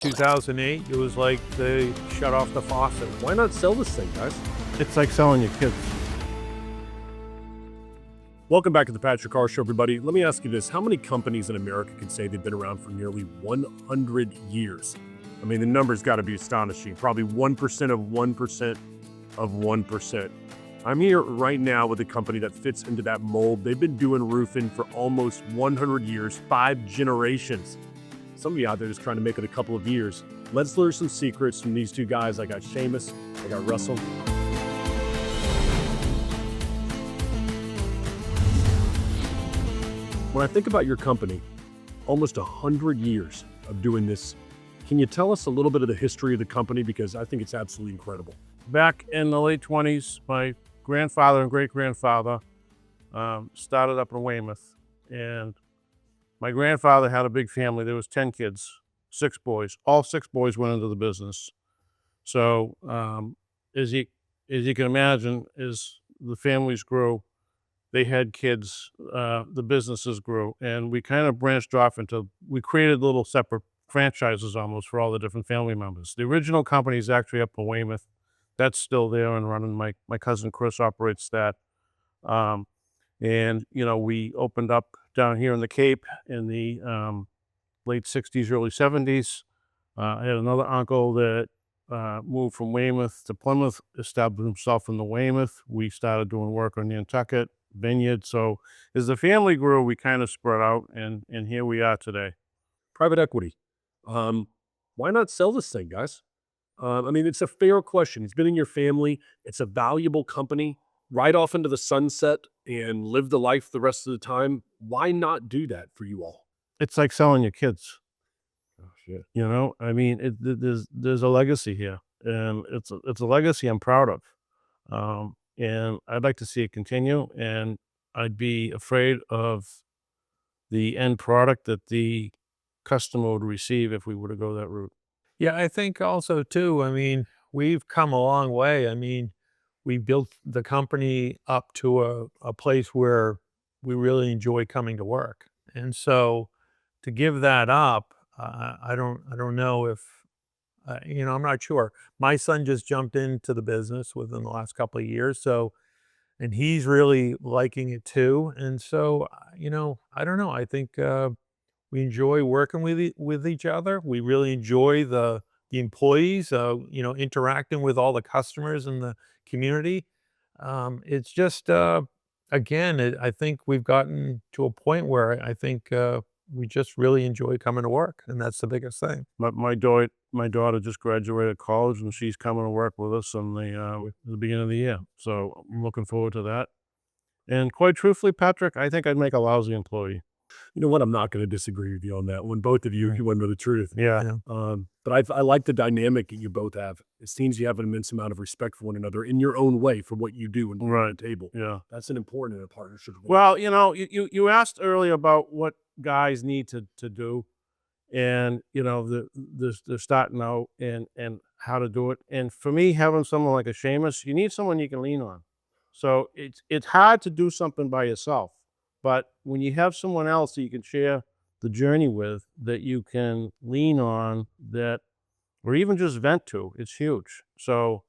2008, it was like they shut off the faucet. Why not sell this thing, guys? It's like selling your kids. Welcome back to the Patrick Carr Show, everybody. Let me ask you this. How many companies in America can say they've been around for nearly 100 years? I mean, the number's got to be astonishing. Probably 1% of 1% of 1%. I'm here right now with a company that fits into that mold. They've been doing roofing for almost 100 years, 5 generations. Some of you out there just trying to make it a couple of years. Let's learn some secrets from these two guys. I got Seamus, I got Russell. When I think about your company, almost 100 years of doing this, can you tell us a little bit of the history of the company? Because I think it's absolutely incredible. Back in the late 20s, my grandfather and great-grandfather started up in Weymouth. And my grandfather had a big family. There was 10 kids, 6 boys. All 6 boys went into the business. So as you can imagine, as the families grew, they had kids, the businesses grew, and we kind of branched off we created little separate franchises almost for all the different family members. The original company is actually up in Weymouth. That's still there and running. My cousin Chris operates that. And, you know, we opened up down here in the Cape in the late 60s, early 70s. I had another uncle that moved from Weymouth to Plymouth, established himself in the Weymouth. We started doing work on Nantucket, Vineyard. So as the family grew, we kind of spread out, and here we are today. Private equity. Why not sell this thing, guys? I mean, it's a fair question. It's been in your family. It's a valuable company. Ride off into the sunset and live the life the rest of the time. Why not do that for you all? It's like selling your kids. Oh, shit. You know, I mean, there's a legacy here, and it's a legacy I'm proud of, and I'd like to see it continue. And I'd be afraid of the end product that the customer would receive if we were to go that route. Yeah, I think also too, I mean, we've come a long way. I mean, we built the company up to a place where we really enjoy coming to work. And so to give that up, I don't know if, you know, I'm not sure. My son just jumped into the business within the last couple of years. So, and he's really liking it too. And so, you know, I don't know. I think, we enjoy working with each other. We really enjoy the employees, you know, interacting with all the customers in the community. It's just, again, I think we've gotten to a point where I think we just really enjoy coming to work, and that's the biggest thing. My daughter just graduated college, and she's coming to work with us in the beginning of the year. So I'm looking forward to that. And quite truthfully, Patrick, I think I'd make a lousy employee. You know what? I'm not going to disagree with you on that one. Both of you went with the truth. Yeah. But I like the dynamic that you both have. It seems you have an immense amount of respect for one another in your own way for what you do and bring to the table. Yeah. That's an important in a partnership. Well, you know, you asked earlier about what guys need to do, and, you know, they're starting out and how to do it. And for me, having someone like a Seamus, you need someone you can lean on. So it's hard to do something by yourself. But when you have someone else that you can share the journey with, that you can lean on, that, or even just vent to, it's huge. So,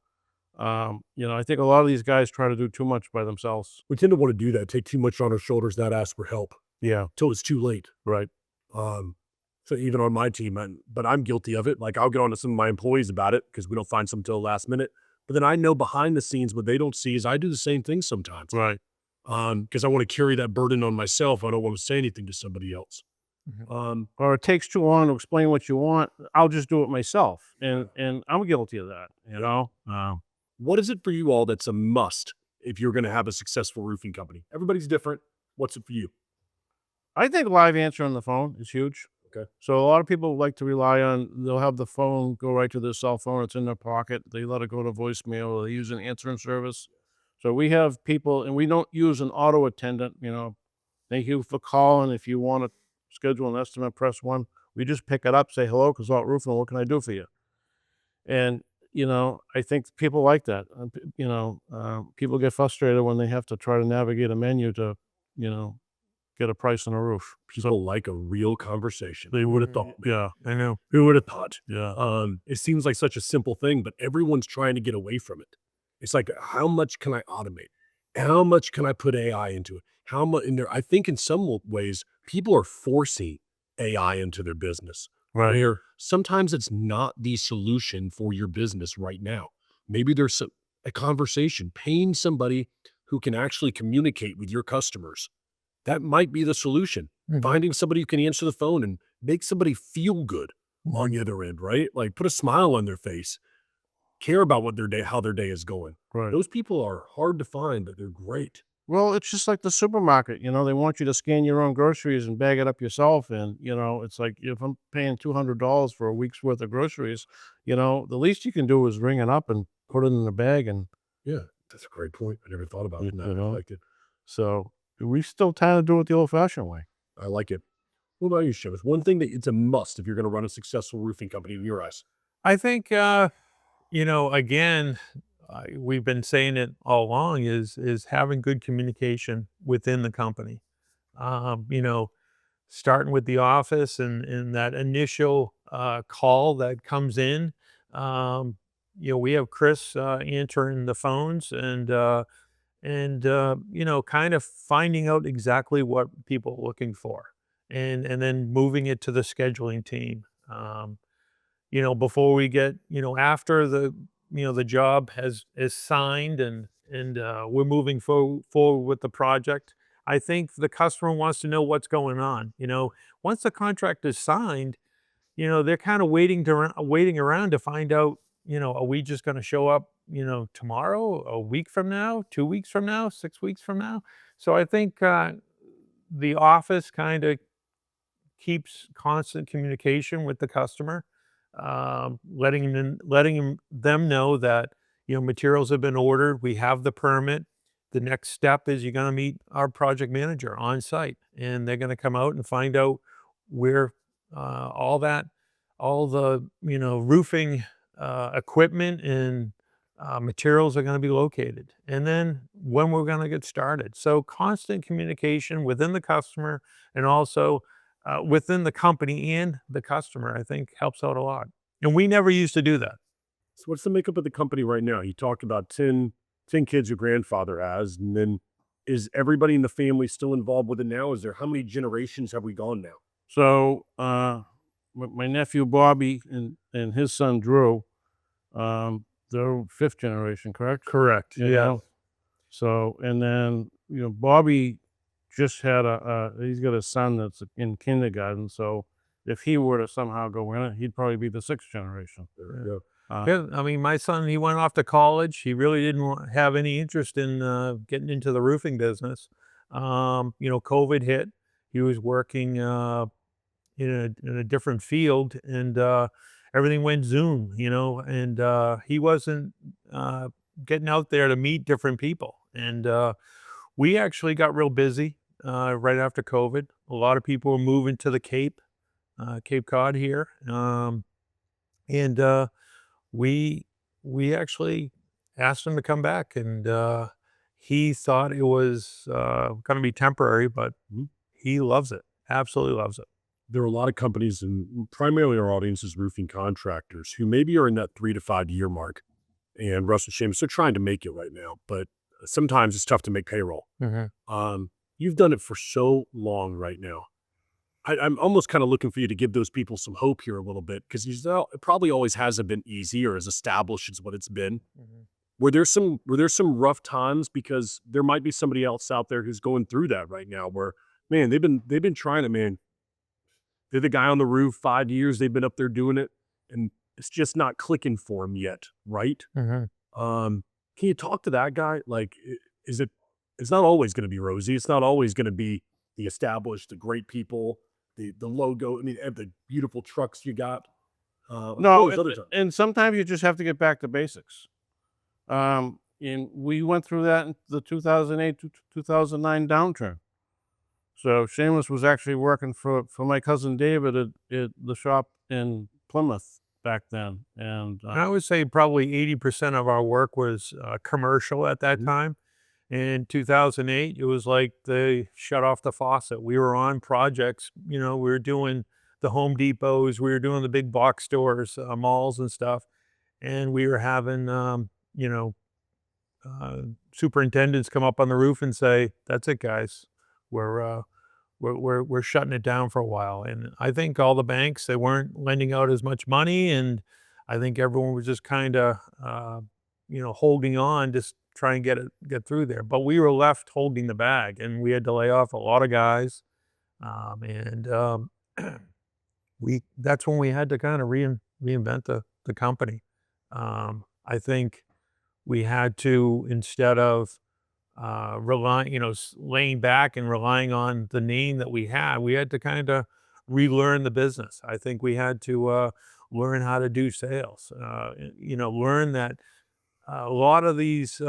you know, I think a lot of these guys try to do too much by themselves. We tend to want to do that, take too much on our shoulders, not ask for help. Yeah. Till it's too late. Right. So even on my team, but I'm guilty of it. Like, I'll get on to some of my employees about it because we don't find some till the last minute. But then I know behind the scenes what they don't see is I do the same thing sometimes. Right. Because I want to carry that burden on myself. I don't want to say anything to somebody else. Or it takes too long to explain what you want. I'll just do it myself. And I'm guilty of that, you know? What is it for you all that's a must if you're going to have a successful roofing company? Everybody's different. What's it for you? I think live answer on the phone is huge. Okay. So a lot of people like to rely on, they'll have the phone go right to their cell phone. It's in their pocket. They let it go to voicemail, or they use an answering service. So we have people, and we don't use an auto attendant, you know, thank you for calling. If you want to schedule an estimate, press 1. We just pick it up, say, hello, Cazeault Roofing, what can I do for you? And, you know, I think people like that. You know, people get frustrated when they have to try to navigate a menu to, you know, get a price on a roof. People like a real conversation. They Who would have thought? Yeah, I know. Who would have thought? Yeah. It seems like such a simple thing, but everyone's trying to get away from it. It's like, how much can I automate? How much can I put AI into it? How much in there? I think in some ways, people are forcing AI into their business. Right. Where sometimes it's not the solution for your business right now. Maybe there's a conversation, paying somebody who can actually communicate with your customers. That might be the solution. Finding somebody who can answer the phone and make somebody feel good on the other end, right? Like put a smile on their face, care about what how their day is going. Right. Those people are hard to find, but they're great. Well, it's just like the supermarket, they want you to scan your own groceries and bag it up yourself. And, it's like if I'm paying $200 for a week's worth of groceries, the least you can do is ring it up and put it in the bag. And, Yeah, that's a great point. I never thought about it. You I know? like it. so we still kind of do it the old fashioned way. I like it. What about you, Seamus? One thing that it's a must if you're going to run a successful roofing company in your eyes. I think, again, we've been saying it all along is having good communication within the company. Starting with the office and that initial call that comes in. We have Chris answering the phones and kind of finding out exactly what people are looking for, and then moving it to the scheduling team. Before we get, after the job is signed and we're moving forward with the project. I think the customer wants to know what's going on. Once the contract is signed, they're kind of waiting around to find out, are we just going to show up, tomorrow, a week from now, 2 weeks from now, 6 weeks from now? So I think the office kind of keeps constant communication with the customer, letting them know that, materials have been ordered, we have the permit. The next step is you're gonna meet our project manager on site, and they're gonna come out and find out where, all the, roofing, equipment and, materials are gonna be located, and then when we're gonna get started. So constant communication within the customer and also, within the company and the customer, I think helps out a lot. And we never used to do that. So what's the makeup of the company right now? You talked about 10 kids your grandfather has, and then is everybody in the family still involved with it now? How many generations have we gone now? So my nephew Bobby and his son Drew, they're fifth generation, correct? Correct. You Yeah. know? So, and then, Bobby just had he's got a son that's in kindergarten. So if he were to somehow go in it, he'd probably be the sixth generation. There we go. Yeah, I mean, my son, he went off to college. He really didn't have any interest in getting into the roofing business. COVID hit. He was working in a different field, and everything went Zoom. And he wasn't getting out there to meet different people. And we actually got real busy right after COVID. A lot of people were moving to the Cape Cod here, and we actually asked him to come back, and he thought it was going to be temporary, but he loves it. Absolutely loves it. There are a lot of companies, and primarily our audience is roofing contractors, who maybe are in that 3 to 5 year mark. And Russell and Seamus, they're trying to make it right now, but sometimes it's tough to make payroll. You've done it for so long right now. I'm almost kind of looking for you to give those people some hope here a little bit, because it probably always hasn't been easy or as established as what it's been. Were there some rough times, because there might be somebody else out there who's going through that right now, where, man, they've been trying it, man. They're the guy on the roof, 5 years they've been up there doing it, and it's just not clicking for them yet, right? Can you talk to that guy? Like, it's not always going to be rosy. It's not always going to be the established, the great people, the logo. I mean, the beautiful trucks you got. No, and sometimes you just have to get back to basics. And we went through that in the 2008 to 2009 downturn. So Seamus was actually working for my cousin David at the shop in Plymouth back then. And I would say probably 80% of our work was commercial at that time. In 2008, it was like they shut off the faucet. We were on projects, we were doing the Home Depots, we were doing the big box stores, malls and stuff, and we were having, uh, superintendents come up on the roof and say, "That's it, guys. We're uh, we're shutting it down for a while." And I think all the banks, they weren't lending out as much money, and I think everyone was just kind of holding on, just try and get through there. But we were left holding the bag, and we had to lay off a lot of guys, and we that's when we had to kind of reinvent the company. I think we had to, instead of relying, laying back and relying on the name that we had to kind of relearn the business. I think we had to learn how to do sales, learn that a lot of these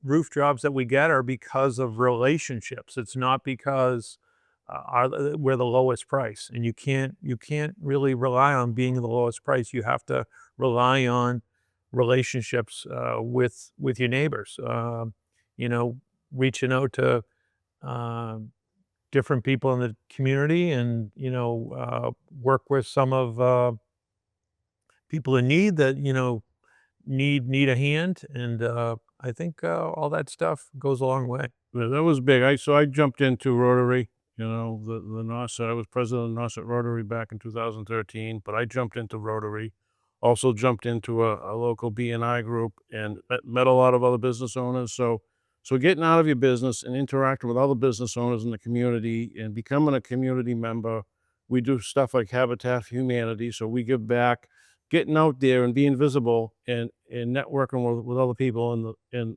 roof jobs that we get are because of relationships. It's not because we're the lowest price, and you can't really rely on being the lowest price. You have to rely on relationships with your neighbors. You know, Reaching out to different people in the community, and work with some of people in need that need a hand, and I think all that stuff goes a long way. Yeah, that was big. I jumped into Rotary, the Nauset. I was president of Nauset Rotary back in 2013, but I jumped into Rotary. Also jumped into a local BNI group and met a lot of other business owners. So getting out of your business and interacting with other business owners in the community and becoming a community member. We do stuff like Habitat for Humanity, so we give back, getting out there and being visible and networking with other people in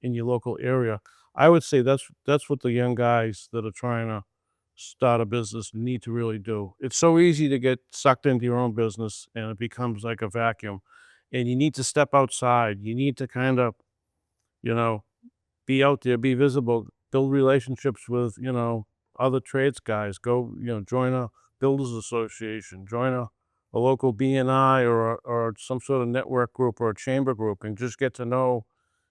your local area. I would say that's what the young guys that are trying to start a business need to really do. It's so easy to get sucked into your own business, and it becomes like a vacuum. And you need to step outside. You need to kind of, you know, be out there, be visible, build relationships with, other trades guys. Go, join a builders association, join a local BNI or some sort of network group or a chamber group, and just get to know,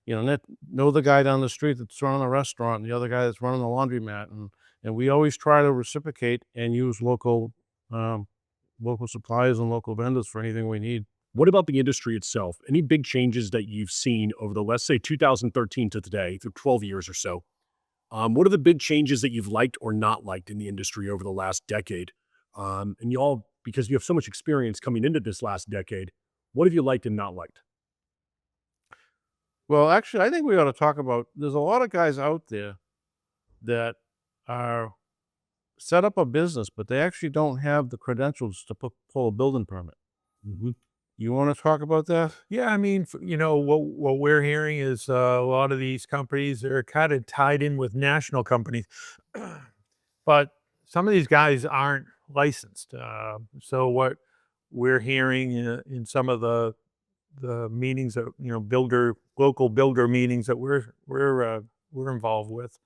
know the guy down the street that's running a restaurant and the other guy that's running the laundromat. And we always try to reciprocate and use local suppliers and local vendors for anything we need. What about the industry itself? Any big changes that you've seen over the, let's say, 2013 to today, through 12 years or so? What are the big changes that you've liked or not liked in the industry over the last decade? And y'all, because you have so much experience coming into this last decade, what have you liked and not liked? Well, actually, I think we ought to talk about, there's a lot of guys out there that are set up a business, but they actually don't have the credentials to pull a building permit. Mhm. You want to talk about that? Yeah, I mean, what we're hearing is a lot of these companies are kind of tied in with national companies, but some of these guys aren't licensed. So what we're hearing in some of the meetings that local builder meetings that we're involved with,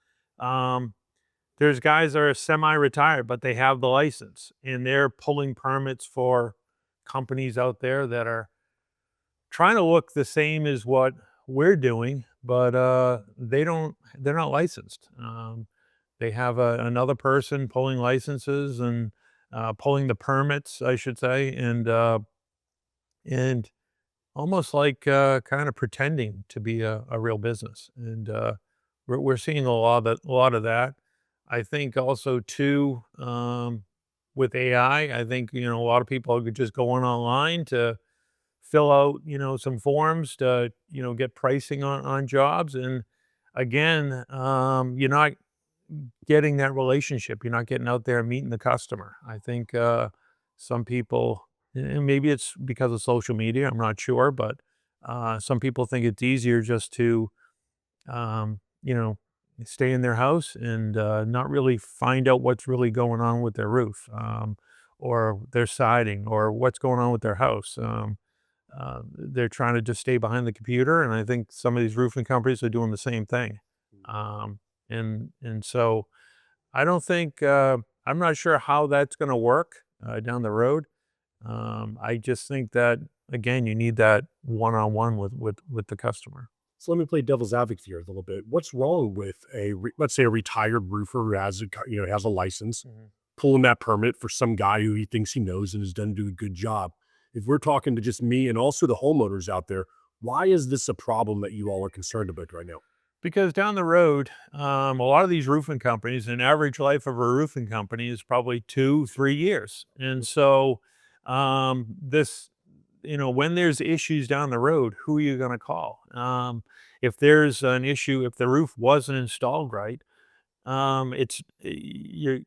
there's guys that are semi-retired, but they have the license, and they're pulling permits for companies out there that are trying to look the same as what we're doing, but they're not licensed. They have another person pulling licenses and pulling the permits, I should say, and almost like kind of pretending to be a real business. And we're seeing a lot of that. I think also too, with AI, I think a lot of people are just going online to fill out, some forms to, get pricing on jobs. And again, you're not getting that relationship. You're not getting out there and meeting the customer. I think some people, and maybe it's because of social media, I'm not sure, but some people think it's easier just to, um, you know, stay in their house and not really find out what's really going on with their roof, or their siding, or what's going on with their house. They're trying to just stay behind the computer, and I think some of these roofing companies are doing the same thing. And so I don't think I'm not sure how that's going to work down the road. I just think that again, you need that one-on-one with the customer. So let me play devil's advocate here a little bit. What's wrong with let's say a retired roofer who has has a license, Mhm. pulling that permit for some guy who he thinks he knows and has done do a good job? If we're talking to just me and also the homeowners out there, why is this a problem that you all are concerned about right now? Because down the road, a lot of these roofing companies, an average life of a roofing company is probably 2, 3 years. And so, this, when there's issues down the road, who are you going to call? If there's an issue, if the roof wasn't installed right, you're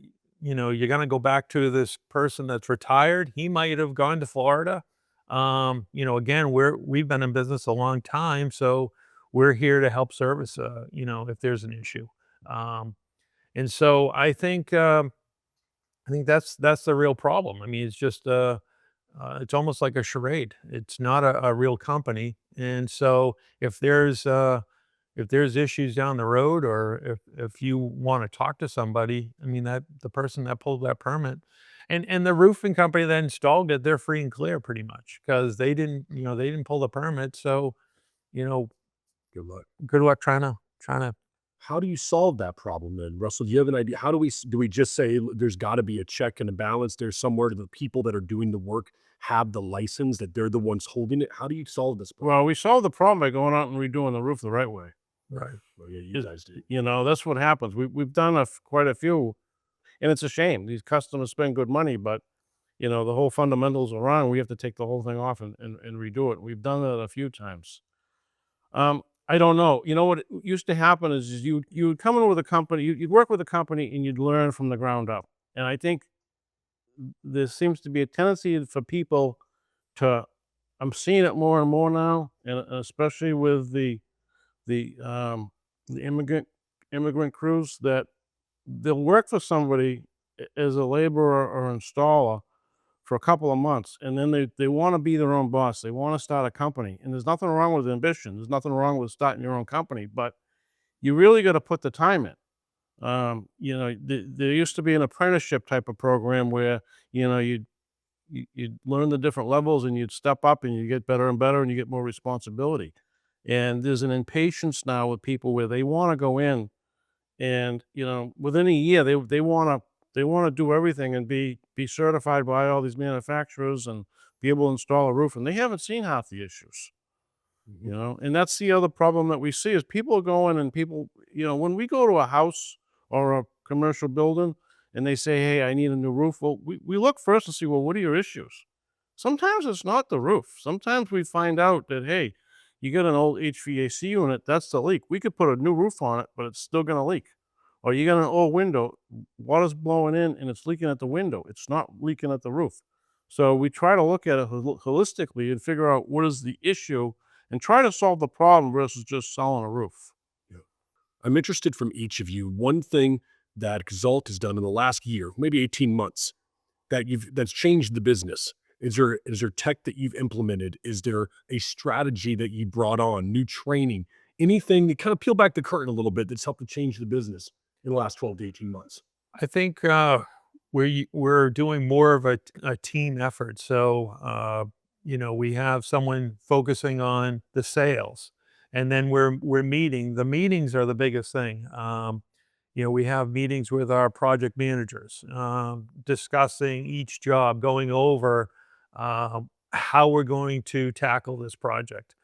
going to go back to this person that's retired. He might have gone to Florida. Again, we've been in business a long time, so we're here to help service, if there's an issue. Um, and so I think that's the real problem. I mean, it's almost like a charade. It's not a real company. And so if there's issues down the road, or if you want to talk to somebody, I mean, that the person that pulled that permit and the roofing company that installed it, they're free and clear pretty much, because they didn't pull the permit. So, you know, Good luck. good luck trying to How do you solve that problem then, Russell? Do you have an idea? How do we just say there's got to be a check and a balance there somewhere to the people that are doing the work have the license that they're the ones holding it? How do you solve this problem? Well, we solved the problem by going out and redoing the roof the right way. right. Well, yeah, you guys did. That's what happens. We've done quite a few, and it's a shame. These customers spend good money, but the whole fundamentals are wrong. We have to take the whole thing off and redo it. We've done that a few times. I don't know. You know what used to happen is you would come in with a company, you'd work with a company, and you'd learn from the ground up. And I think there seems to be a tendency for people to. I'm seeing it more and more now, and especially with the um, the immigrant crews, that they'll work for somebody as a laborer or installer for a couple of months, and then they want to be their own boss. They want to start a company, and there's nothing wrong with ambition. There's nothing wrong with starting your own company, but you really got to put the time in. There used to be an apprenticeship type of program where you'd learn the different levels, and you'd step up, and you get better and better, and you get more responsibility. And there's an impatience now with people where they want to go in, and within a year they want to do everything and be certified by all these manufacturers and be able to install a roof, and they haven't seen half the issues. And that's the other problem that we see is people go in, and people, when we go to a house or a commercial building and they say, hey, I need a new roof, well, we look first and see, well, what are your issues? Sometimes it's not the roof. Sometimes we find out that, hey, you got an old HVAC unit, that's the leak. We could put a new roof on it, but it's still going to leak. Or you got an old window, water's blowing in and it's leaking at the window. It's not leaking at the roof. So we try to look at it holistically and figure out what is the issue and try to solve the problem versus just selling a roof. Yeah. I'm interested from each of you. One thing that Cazeault has done in the last year, maybe 18 months, that's changed the business. Is there tech that you've implemented? Is there a strategy that you brought on, new training, anything that kind of peel back the curtain a little bit that's helped to change the business in the last 12 to 18 months? I think we're doing more of a team effort. So we have someone focusing on the sales, and then we're meeting. The meetings are the biggest thing. We have meetings with our project managers, discussing each job, going over how we're going to tackle this project.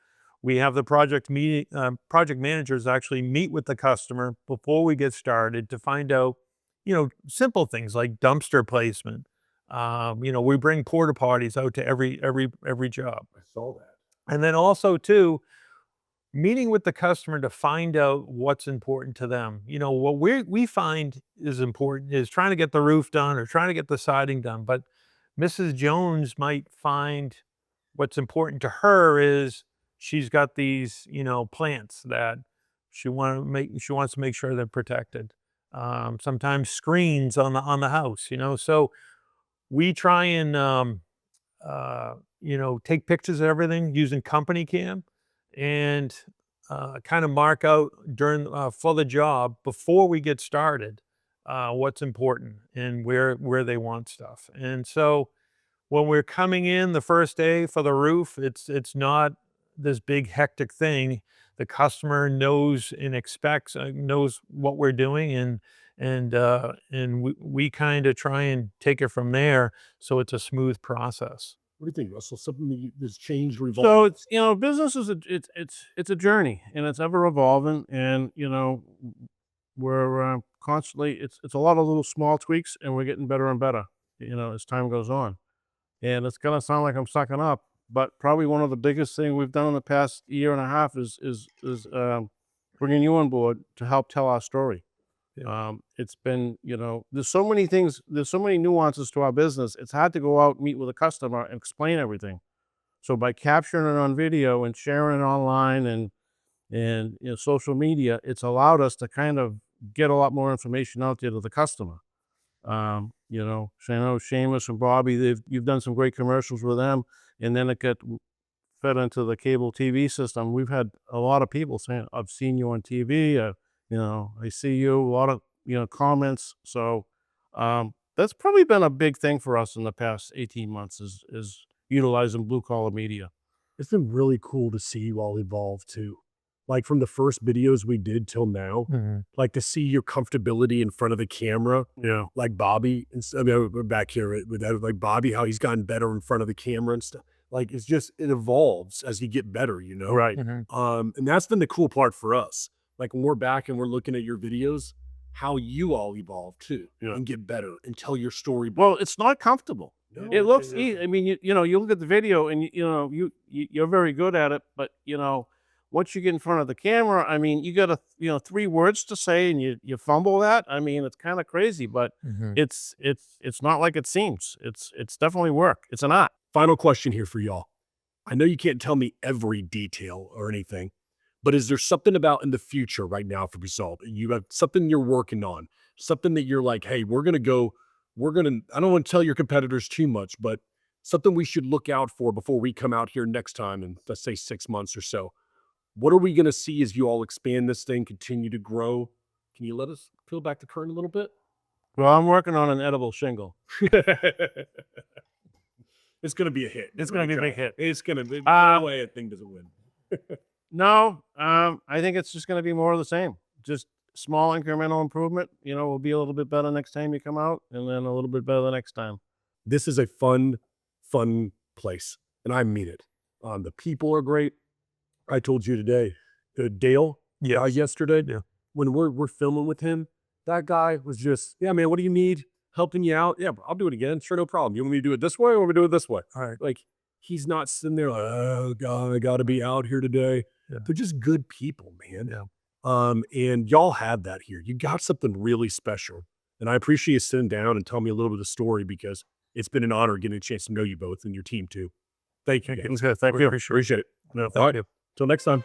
We have the project managers actually meet with the customer before we get started to find out, simple things like dumpster placement. We bring porta potties out to every job, I saw that. and then also too, meeting with the customer to find out what's important to them. What we find is important is trying to get the roof done or trying to get the siding done, but Mrs. Jones might find what's important to her is she's got these, plants that she wants to make sure they're protected. Sometimes screens on the house, so we try and take pictures of everything using company cam, and kind of mark out during for the job before we get started what's important and where they want stuff. And so when we're coming in the first day for the roof, it's not this big hectic thing. the customer knows and expects, knows what we're doing, and we kind of try and take it from there, so it's a smooth process. What do you think, Russell? Something that that's changed or evolved? So it's, business is it's a journey, and it's ever evolving, and we're constantly, it's a lot of little small tweaks, and we're getting better and better, as time goes on. And it's gonna sound like I'm sucking up, but probably one of the biggest thing we've done in the past year and a half is bringing you on board to help tell our story. Yeah. It's been, there's so many things, there's so many nuances to our business. It's hard to go out and meet with a customer and explain everything. So by capturing it on video and sharing it online and social media, it's allowed us to kind of get a lot more information out there to the customer. So I know Seamus and Bobby, you've done some great commercials with them, and then it got fed into the cable TV system. We've had a lot of people saying, "I've seen you on TV. I see you." A lot of comments. So that's probably been a big thing for us in the past 18 months is utilizing blue collar media. It's been really cool to see you all evolve too. Like from the first videos we did till now, like to see your comfortability in front of the camera, Yeah. like Bobby. And I mean, we're back here with that, like Bobby, how he's gotten better in front of the camera and stuff. Like it's just, it evolves as you get better, Right. And that's been the cool part for us. Like when we're back and we're looking at your videos, how you all evolve too, Yeah. and get better and tell your story. Well, it's not comfortable. No, It looks yeah. easy. I mean, you look at the video and you're very good at it, but once you get in front of the camera, I mean, you got 3 words to say and you fumble that. I mean, it's kind of crazy, but it's not like it seems. It's definitely work. It's an art. Final question here for y'all. I know you can't tell me every detail or anything, but is there something about in the future right now for Cazeault? You have something you're working on, something that you're like, hey, I don't want to tell your competitors too much, but something we should look out for before we come out here next time in, let's say, 6 months or so. What are we going to see as you all expand this thing, continue to grow? Can you let us peel back the curtain a little bit? Well, I'm working on an edible shingle. It's going to be a hit. It's going to be a big hit. It's going to be, no way a thing doesn't win. No, I think it's just going to be more of the same. Just small incremental improvement. We'll be a little bit better next time you come out, and then a little bit better the next time. This is a fun place, and I mean it. The people are great. I told you today, Dale, yesterday, when we're filming with him, that guy was just, yeah, man, what do you need? Helping you out? Yeah, I'll do it again. Sure, no problem. You want me to do it this way or want me to do it this way? All right. Like, he's not sitting there like, oh, God, I got to be out here today. Yeah. They're just good people, man. Yeah. And y'all have that here. You got something really special. And I appreciate you sitting down and telling me a little bit of the story because it's been an honor getting a chance to know you both and your team too. Thank you. Okay, thank you. Appreciate it. No, All right. Till next time.